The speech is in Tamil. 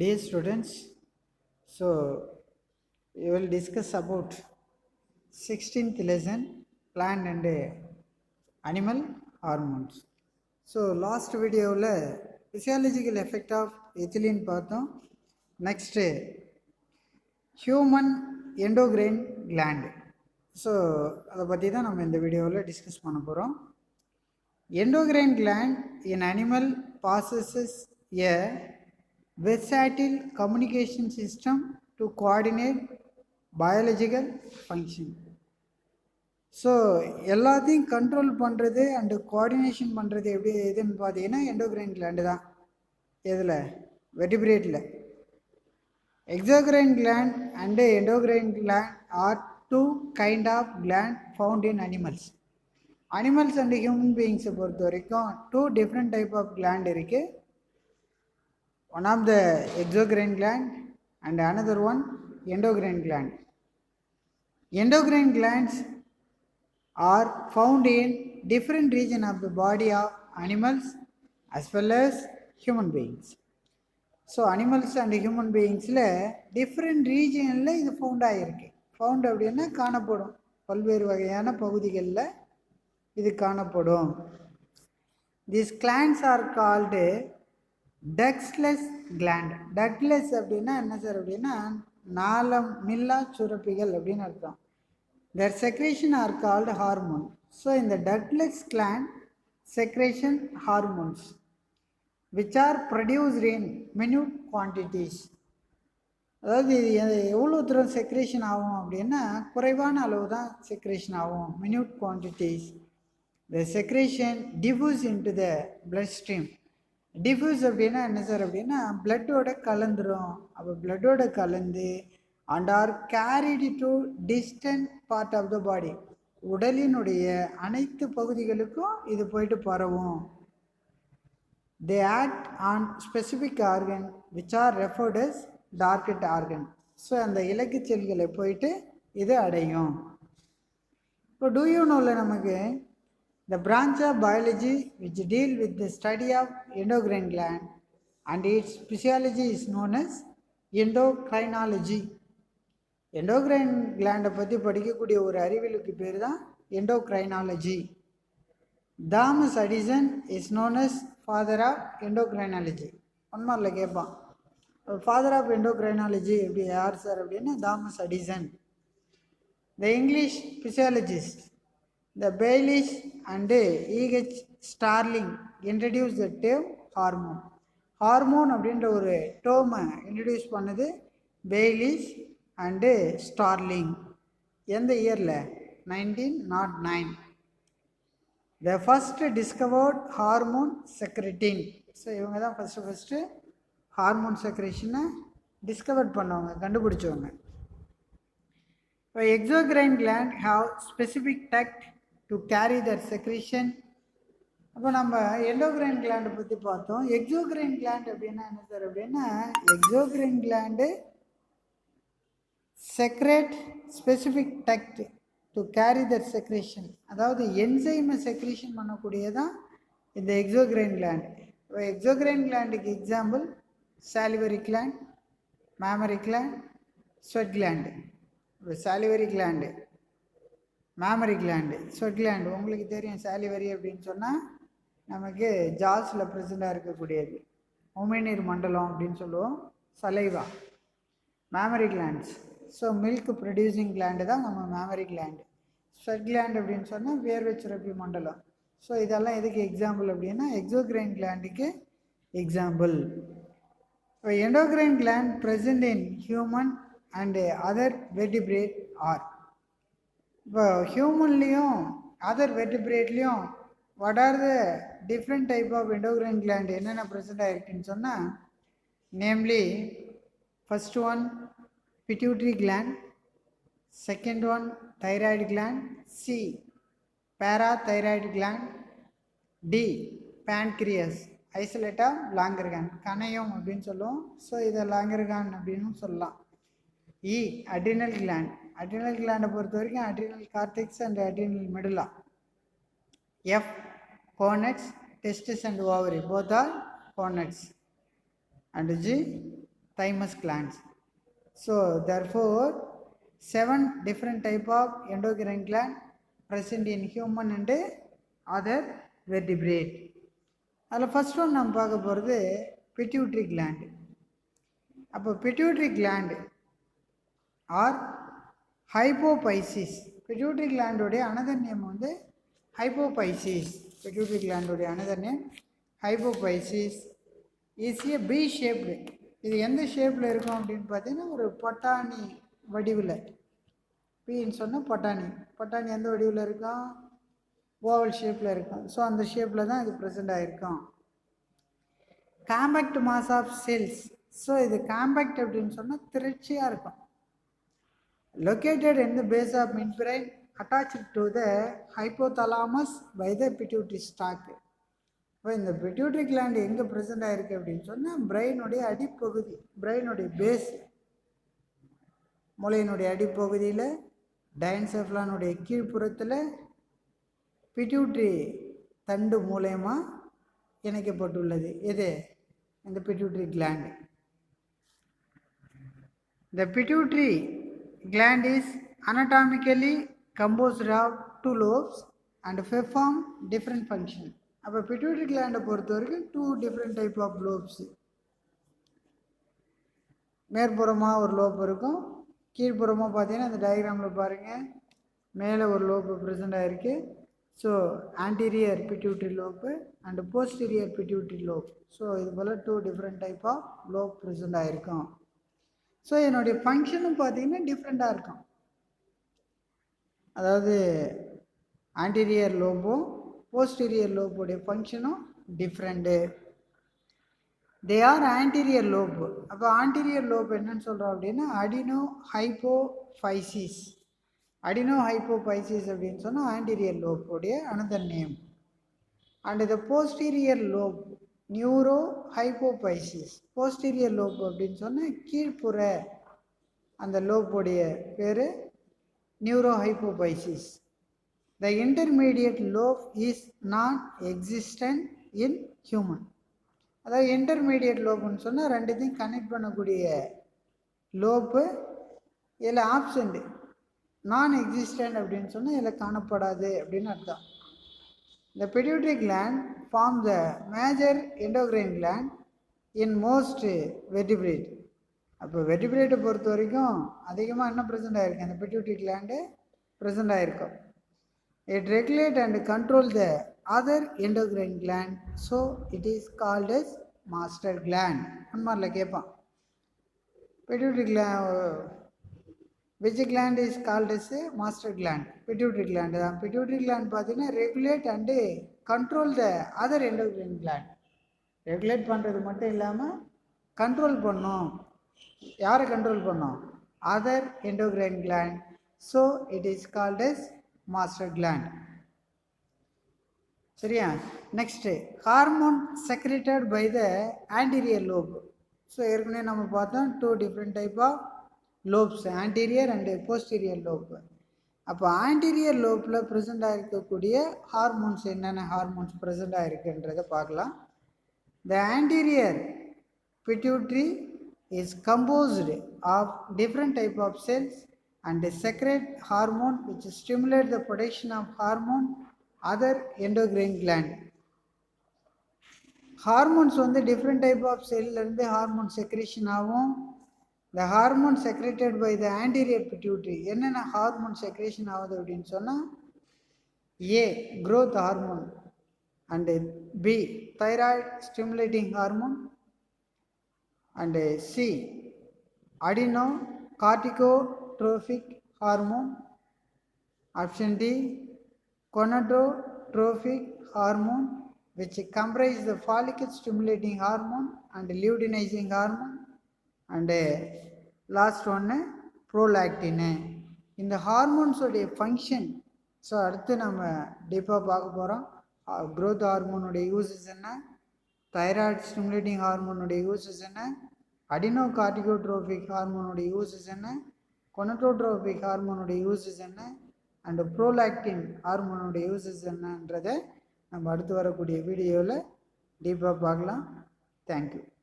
Dear students, so we will discuss about 16th lesson plant and animal hormones. So last video physiological effect of ethylene பார்த்தோம். Next human endocrine gland. So அதை பற்றி தான் நம்ம இந்த வீடியோவில் டிஸ்கஸ் பண்ண போகிறோம். Endocrine gland in animal possesses a versatile communication system to coordinate biological function. So எல்லாத்தையும் கண்ட்ரோல் பண்ணுறது அண்டு கோஆர்டினேஷன் பண்ணுறது எப்படி எதுன்னு பார்த்தீங்கன்னா எண்டோக்ரைன் கிளாண்டு தான். எதில்? வெர்டிபிரேட்டில். Exocrine gland and endocrine gland are two kind of gland found in animals. Animals and human பீயிங்ஸை பொறுத்த வரைக்கும் two different type of gland இருக்குது. One of the exocrine gland and another one endocrine gland. Endocrine glands are found in different region of the body of animals as well as human beings. So animals and human beings different region இது ஃபவுண்ட் ஆகிருக்கு. ஃபவுண்ட் அப்படின்னா காணப்படும், பல்வேறு வகையான பகுதிகளில் இது காணப்படும். These glands are called ductless gland. Ductless அப்படின்னா என்ன சார் அப்படின்னா நாளமில்லா சுரப்பிகள் அப்படின்னு அர்த்தம். their secretion are called hormone. So இந்த ductless gland secretion hormones which are produced in minute quantities. அதாவது எவ்வளோ தூரம் செக்ரேஷன் ஆகும் அப்படின்னா குறைவான அளவு தான் செக்ரேஷன் ஆகும், minute quantities. the secretion diffuse into the blood stream. Diffuse அப்படின்னா என்ன சார் அப்படின்னா பிளட்டோட கலந்துரும். அப்போ பிளட்டோட கலந்து and are carried to distant part of the body. உடலினுடைய அனைத்து பகுதிகளுக்கும் இது போயிட்டு பரவும். They act on specific organ which are referred as target organ. So அந்த இலக்கு செல்களை போயிட்டு இது அடையும். இப்போ டூ யூ நோவில் நமக்கு the branch of biology which deal with the study of endocrine gland and its physiology is known as endocrinology. endocrine gland பற்றி படிக்கக்கூடிய ஒரு அறிவியலுக்கு பேர் தான் endocrinology. Thomas Addison is known as father of endocrinology. ஒன்மாரில் கேட்பான், ஃபாதர் ஆஃப் endocrinology எப்படி யார் சார் அப்படின்னா Thomas Addison. the English physiologist the Bayliss and E.H. Starling introduced the term hormone. Hormone அப்படின்ற ஒரு டேர்மை இன்ட்ரடியூஸ் பண்ணது பெய்லிஸ் அண்டு ஸ்டார்லிங். எந்த இயரில்? 1909. The first discovered hormone secretin. So இவங்க தான் ஃபஸ்ட்டு ஹார்மோன் செக்ரேஷனை டிஸ்கவர் பண்ணவங்க, கண்டுபிடிச்சவங்க. இப்போ exocrine gland have specific duct to carry their secretion. அப்போ நம்ம எண்டோக்ரைன் கிளாண்டை பற்றி பார்த்தோம். எக்ஸோக்ரைன் கிளாண்ட் அப்படின்னா என்ன சார் அப்படின்னா exocrine gland secrete specific duct to carry their secretion. அதாவது என்சைமை செக்ரேஷன் பண்ணக்கூடியதான் இந்த எக்ஸோக்ரைன் கிளாண்ட். இப்போ எக்ஸோக்ரைன் கிளாண்டுக்கு example salivary gland, mammary gland, sweat gland. இப்போ salivary gland, mammary gland, sweat gland உங்களுக்கு தெரியும். சாலிவரி அப்படின்னு சொன்னால் நமக்கு ஜாஸில் ப்ரெசண்டாக இருக்கக்கூடியது, உமிழ்நீர் மண்டலம் அப்படின்னு சொல்லுவோம், saliva. Mammary glands, so milk producing gland தான் நம்ம மேமரி கிளாண்டு. ஸ்வெட் கிளாண்ட் அப்படின்னு சொன்னால் வேர்வை சுரப்பி மண்டலம். ஸோ இதெல்லாம் எதுக்கு எக்ஸாம்பிள் அப்படின்னா எக்ஸோக்ரைன் கிளாண்டுக்கு எக்ஸாம்பிள். இப்போ endocrine gland present in human and other vertebrate are. இப்போ ஹியூமன்லேயும் அதர் வெர்டிபிரேட்லேயும் what are the different type of endocrine gland என்னென்ன ப்ரெசென்ட் ஆகிருக்குன்னு சொன்னால், namely first one pituitary gland, second one thyroid gland, C parathyroid gland, D pancreas, ஐசோலேட்டாக லாங்கர்கான், கணையம் அப்படின்னு சொல்லுவோம். ஸோ இதை லாங்கர்கான் அப்படின்னு சொல்லலாம். E adrenal gland. அட்ரினல் கிளாண்டை பொறுத்த வரைக்கும் adrenal cortex and adrenal medulla. F கோனட்ஸ், testis and ovary, both are gonads. And G thymus glands. So therefore 7 different type of endocrine gland present in human and other vertebrate. அதில் ஃபர்ஸ்ட் ஒன் நம்ம பார்க்க போகிறது பிட்யூட்ரி கிளாண்டு. அப்போ pituitary gland or hypophysis. Pituitary கிளாண்டோடைய அனதர் நேம் வந்து ஹைப்போபைசிஸ். பிட்யூட்ரி கிளாண்டோடைய another name hypophysis is a pea shaped. இது எந்த ஷேப்பில் இருக்கும் அப்படின்னு பார்த்தீங்கன்னா ஒரு பொட்டானி வடிவில். பின்னு சொன்னால் பொட்டானி. பொட்டானி எந்த வடிவில் இருக்கும்? ஓவல் ஷேப்பில் இருக்கும். ஸோ அந்த ஷேப்பில் தான் இது ப்ரெசென்ட் ஆகிருக்கும். Compact mass of cells. So இது காம்பேக்ட் அப்படின்னு சொன்னால் திரட்சியாக இருக்கும். Located in the base of midbrain attached to the hypothalamus by the pituitary stalk. இப்போ இந்த பிட்யூட்ரி கிளாண்ட் எங்கே ப்ரெசென்ட் ஆகிருக்கு அப்படின்னு சொன்னால் பிரெயினுடைய அடிப்பகுதி, பிரெயினுடைய பேஸ், மூளையினுடைய அடிப்பகுதியில் டயன்செஃப்லானுடைய கீழ்ப்புறத்தில் பிட்யூட்ரி தண்டு மூலயமா இணைக்கப்பட்டுள்ளது. எது? இந்த pituitary gland. The pituitary gland is anatomically composed of 2 lobes and perform different function. அப்போ பிட்யூட்ரி கிளாண்டை பொறுத்த வரைக்கும் 2 different type of lobes. மேற்புறமாக ஒரு லோப் இருக்கும், கீழ்ப்புறமாக பார்த்தீங்கன்னா இந்த டயக்ராமில் பாருங்கள், மேலே ஒரு லோப்பு ப்ரெசென்ட் ஆகிருக்கு. So anterior pituitary lobe and posterior pituitary lobe. So இது போல் 2 different type of lobe present ஆகிருக்கும். ஸோ என்னுடைய ஃபங்க்ஷனும் பார்த்தீங்கன்னா டிஃப்ரெண்ட்டாக இருக்கும். அதாவது ஆன்டீரியர் லோபும் போஸ்டீரியர் லோபுடைய ஃபங்க்ஷனும் different. They are anterior lobe. அப்போ ஆன்டீரியர் லோப் என்னன்னு சொல்கிறோம் அப்படின்னா அடினோ ஹைப்போஃபைசிஸ். அடினோ ஹைப்போஃபைசிஸ் அப்படின்னு சொன்னால் ஆன்டீரியர் லோப்புடைய another name. And the posterior lobe neuro hypophysis. Posterior lobe அப்படின்னு சொன்னால் கீழ்ப்புற அந்த லோப்புடைய பேர் neuro hypophysis. The intermediate lobe is not existent in human. அதாவது இன்டர்மீடியட் லோப்புன்னு சொன்னால் ரெண்டுத்தையும் கனெக்ட் பண்ணக்கூடிய லோப்பு இதில் ஆப்சண்ட். நான் எக்ஸிஸ்டன்ட் அப்படின்னு சொன்னால் இதில் காணப்படாது அப்படின்னு அர்த்தம். The pituitary gland forms the major endocrine gland in most vertebrate. அப்போ வெர்டிபிரேட்டை பொறுத்த வரைக்கும் அதிகமாக என்ன ப்ரெசென்ட் ஆகிருக்கு? அந்த பிட்யூட்ரி கிளாண்டு ப்ரெசென்ட் ஆகிருக்கும். It regulate and control the other endocrine gland. So it is called as master gland. அன்மாரில் கேட்பான், pituitary which gland is called as a master gland? Pituitary gland. Pituitary gland பார்த்தீங்கன்னா regulate and control the other endocrine gland. Regulate பண்ணுறது மட்டும் இல்லாமல் கண்ட்ரோல் பண்ணும். யாரை கண்ட்ரோல் பண்ணும்? Other endocrine gland. So it is called as master gland. சரியா? Next hormone secreted by the anterior lobe. So ஏற்கனவே நம்ம பார்த்தோம் 2 different type of lobes, anterior and posterior lobe. அப்போ ஆன்டீரியர் லோப்பில் ப்ரெசென்ட் ஆகிருக்கக்கூடிய ஹார்மோன்ஸ் என்னென்ன ஹார்மோன்ஸ் ப்ரெசென்ட் ஆகிருக்குன்றதை பார்க்கலாம். The anterior pituitary is composed of different type of cells and secrete hormone which stimulate the production of hormone other endocrine gland. Hormones வந்து டிஃப்ரெண்ட் டைப் ஆஃப் செல்லேருந்து ஹார்மோன் செக்ரேஷன் ஆகும். The hormone secreted by the anterior pituitary. என்னென்ன ஹார்மோன் செக்ரேஷன் ஆகுது அப்படின்னு சொன்னால் A growth hormone and B thyroid stimulating hormone and C adenocorticotropic hormone. Option D gonadotrophic hormone which comprise the follicle stimulating hormone and luteinizing hormone and last ஒன்று ப்ரோலாக்டின்னு. இந்த ஹார்மோன்ஸோடைய ஃபங்க்ஷன் ஸோ அடுத்து நம்ம டீப்பாக பார்க்க போகிறோம். க்ரோத் ஹார்மோனுடைய யூசஸ் என்ன, தைராய்டு ஸ்டிமுலேட்டிங் ஹார்மோனுடைய யூசஸ் என்ன, அடினோகார்டிகோட்ரோபிக் ஹார்மோனுடைய யூசஸ் என்ன, கொனட்டோட்ரோபிக் ஹார்மோனுடைய யூசஸ் என்ன அண்டு ப்ரோலாக்டின் ஹார்மோனுடைய யூசஸ் என்னன்றதை நம்ம அடுத்து வரக்கூடிய வீடியோவில் டீப்பாக பார்க்கலாம். தேங்க்யூ.